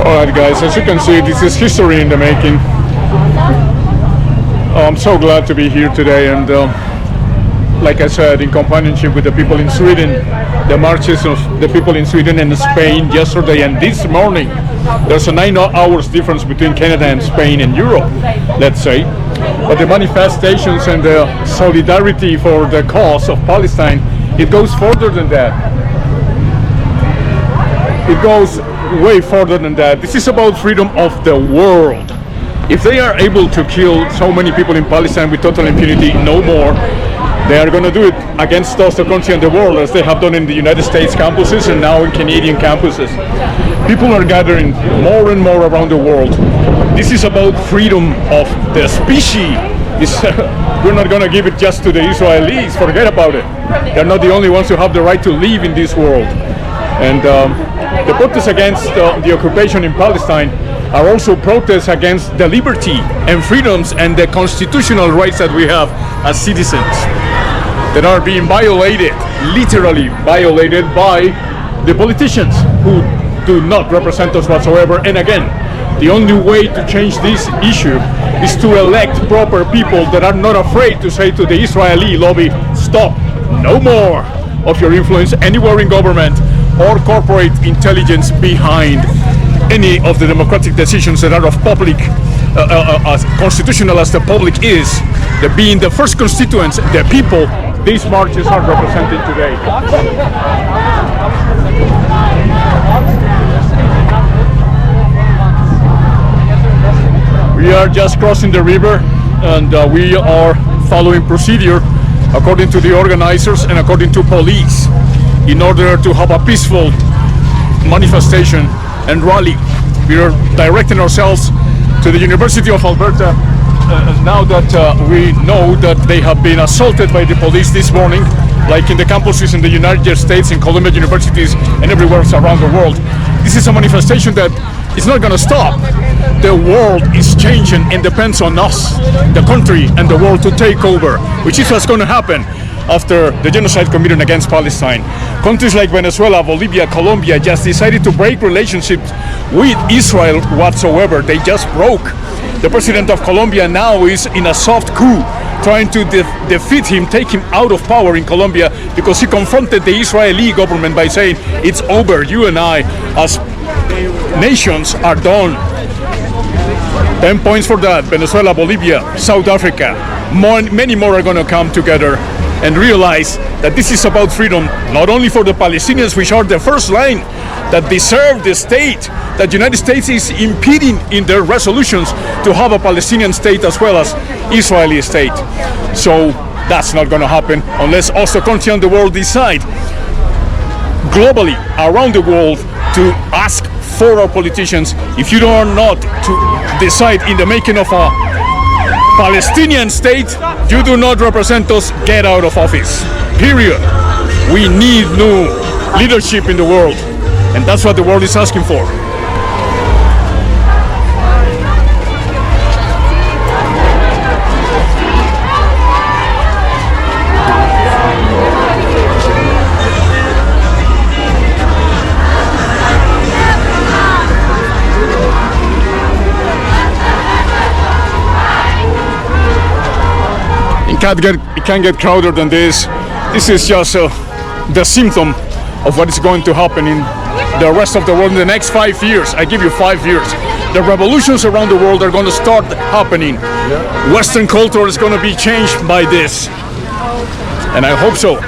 Alright guys, as you can see, this is history in the making. I'm so glad to be here today, and like I said, in companionship with the people in Sweden, the marches of the people in Sweden and Spain yesterday and this morning. There's a 9 hours difference between Canada and Spain and Europe, let's say. But the manifestations and the solidarity for the cause of Palestine, it goes further than that. It goes way further than that. This is about freedom of the world. If they are able to kill so many people in Palestine with total impunity, no more, they are going to do it against us, the country and the world, as they have done in the United States campuses and now in Canadian campuses. People are gathering more and more around the world. This is about freedom of the species. We're not going to give it just to the Israelis. Forget about it. They're not the only ones who have the right to live in this world. And the protests against the occupation in Palestine are also protests against the liberty and freedoms and the constitutional rights that we have as citizens that are being violated, literally violated, by the politicians who do not represent us whatsoever. And again, the only way to change this issue is to elect proper people that are not afraid to say to the Israeli lobby, stop, no more of your influence anywhere in government or corporate intelligence behind any of the democratic decisions that are of public, as constitutional as the public is, the being the first constituents, the people these marches are representing today. We are just crossing the river, and we are following procedure according to the organizers and according to police in order to have a peaceful manifestation and rally. We are directing ourselves to the University of Alberta now that we know that they have been assaulted by the police this morning, like in the campuses in the United States, in Columbia universities, and everywhere else around the world. This is a manifestation that is not going to stop. The world is changing and depends on us, the country and the world, to take over, which is what's going to happen after the genocide committed against Palestine. Countries like Venezuela, Bolivia, Colombia just decided to break relationships with Israel whatsoever. They just broke. The president of Colombia now is in a soft coup, trying to defeat him, take him out of power in Colombia, because he confronted the Israeli government by saying, it's over, you and I as nations are done. 10 points for that. Venezuela, Bolivia, South Africa, many more are going to come together and realize that this is about freedom, not only for the Palestinians, which are the first line that deserve the state, that the United States is impeding in their resolutions to have a Palestinian state as well as Israeli state. So that's not going to happen unless us, the country and the world, decide globally around the world to ask for our politicians, if you are not to decide in the making of a Palestinian state, you do not represent us, get out of office. Period. We need new leadership in the world, and that's what the world is asking for. It can't get crowded than this. This is just the symptom of what is going to happen in the rest of the world in the next 5 years. I give you 5 years. The revolutions around the world are going to start happening. Yeah. Western culture is going to be changed by this, and I hope so.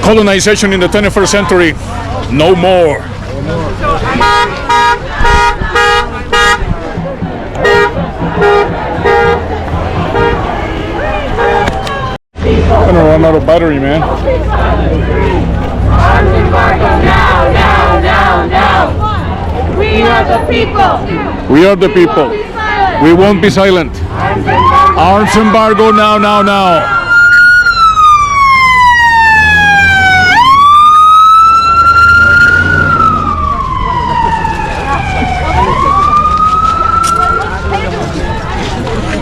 Colonization in the 21st century, no more. I'm gonna run out of battery, man. Arms embargo now, now, now, now. We are the people. We are the people. We won't be silent. Arms embargo now, now, now.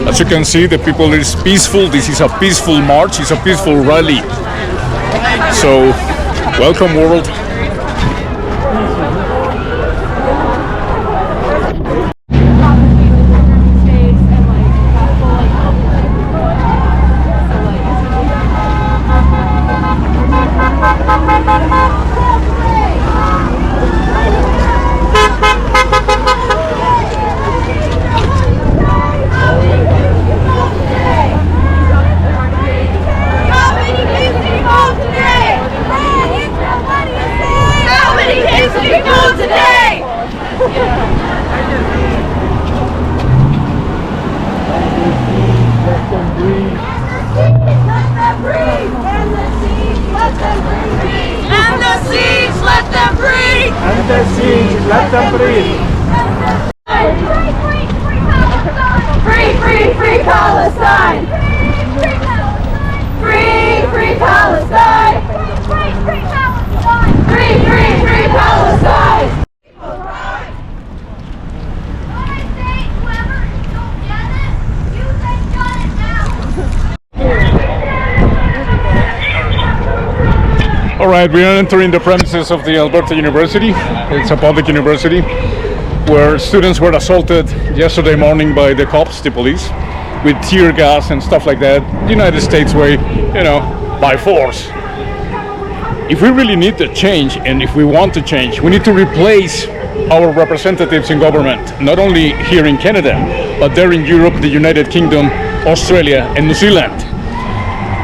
As you can see, the people is peaceful. This is a peaceful march. It's a peaceful rally. So, welcome, world. them free! And the sea, let them breathe. Free, free, free Palestine! Free, free Palestine! Free, free, free Palestine! All right, we are entering the premises of the Alberta University. It's a public university where students were assaulted yesterday morning by the cops, the police, with tear gas and stuff like that. United States way, you know, by force. If we really need to change, and if we want to change, we need to replace our representatives in government, not only here in Canada, but there in Europe, the United Kingdom, Australia, and New Zealand.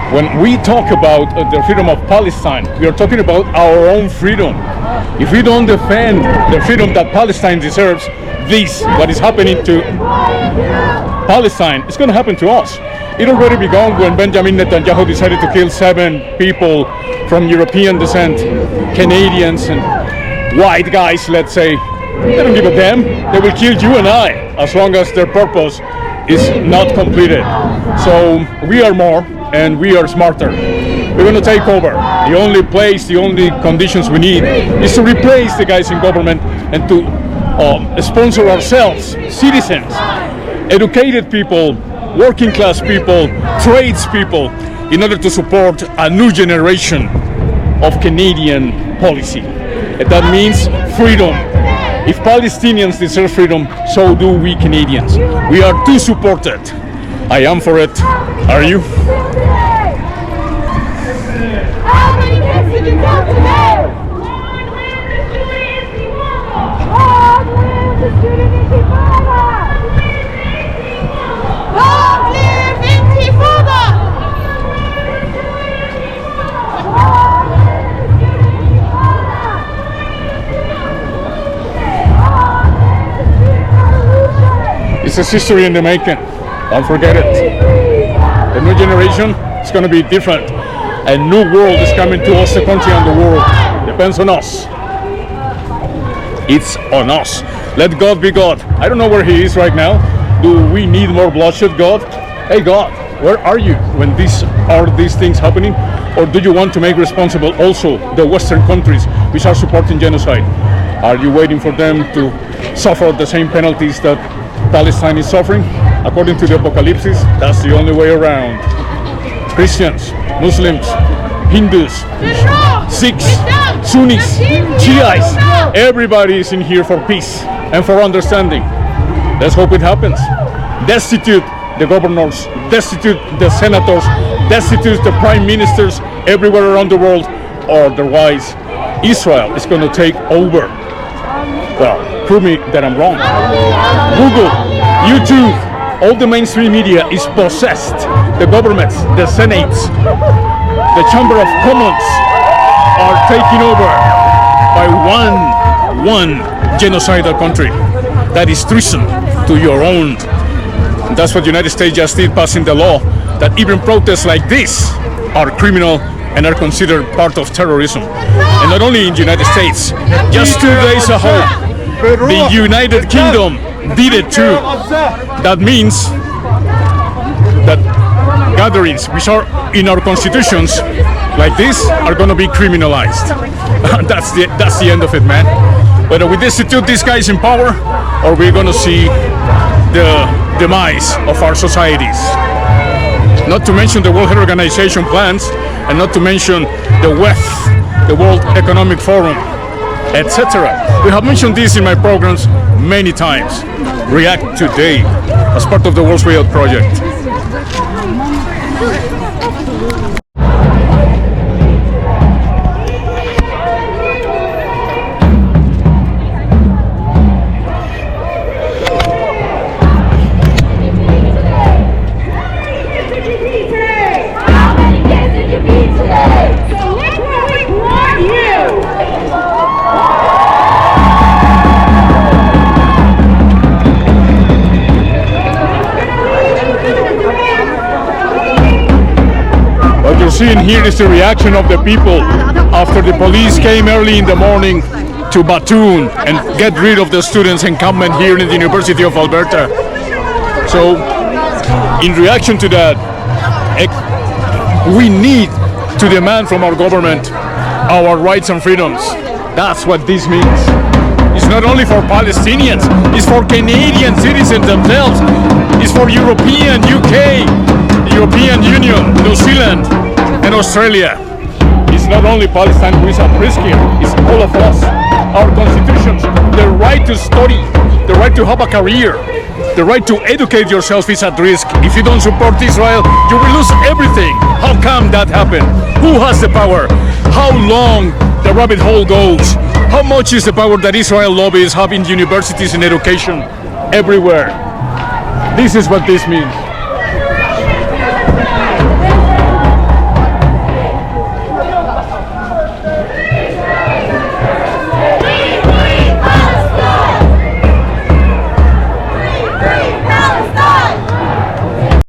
When we talk about the freedom of Palestine, we are talking about our own freedom. If we don't defend the freedom that Palestine deserves, this, what is happening to Palestine, is going to happen to us. It already began when Benjamin Netanyahu decided to kill 7 people from European descent, Canadians and white guys, let's say. They don't give a damn. They will kill you and I as long as their purpose is not completed. So we are more and we are smarter. We're going to take over. The only place, the only conditions we need is to replace the guys in government and to sponsor ourselves, citizens, educated people, working class people, tradespeople, in order to support a new generation of Canadian policy. And that means freedom. If Palestinians deserve freedom, so do we Canadians. We are too supported. I am for it. Are you? How many kids did you come today? Long live the student intifada! Long live Intifada! It's a history in the making. Don't forget it. The new generation is going to be different. A new world is coming to us, the country and the world. Depends on us. It's on us. Let God be God. I don't know where He is right now. Do we need more bloodshed, God? Hey God, where are you when these things happening? Or do you want to make responsible also the Western countries which are supporting genocide? Are you waiting for them to suffer the same penalties that Palestine is suffering? According to the Apocalypse, that's the only way around. Christians, Muslims, Hindus, Sikhs, Sunnis, Shiites, everybody is in here for peace and for understanding. Let's hope it happens. Destitute the governors, destitute the senators, destitute the prime ministers everywhere around the world, or otherwise Israel is going to take over. Well, prove me that I'm wrong. Google, YouTube, all the mainstream media is possessed. The governments, the senates, the Chamber of Commons are taken over by one genocidal country. That is treason to your own. And that's what the United States just did, passing the law that even protests like this are criminal and are considered part of terrorism. And not only in the United States, just 2 days ago, the United Kingdom did it too. That means that gatherings which are in our constitutions like this are going to be criminalized. That's the end of it, man. Whether we destitute these guys in power or we're going to see the demise of our societies. Not to mention the World Health Organization plans, and not to mention the WEF, the World Economic Forum, etc. We have mentioned this in my programs many times. React today as part of the World's Way Out project. Seeing here is the reaction of the people after the police came early in the morning to Batoon and get rid of the students' encampment here in the University of Alberta. So, in reaction to that, we need to demand from our government our rights and freedoms. That's what this means. It's not only for Palestinians, it's for Canadian citizens themselves, it's for European, UK, the European Union, New Zealand, and Australia. It's not only Palestine who is at risk here, it's all of us. Our constitutions, the right to study, the right to have a career, the right to educate yourself is at risk. If you don't support Israel, you will lose everything. How come that happened? Who has the power? How long the rabbit hole goes? How much is the power that Israel lobbyists have in universities and education everywhere? This is what this means.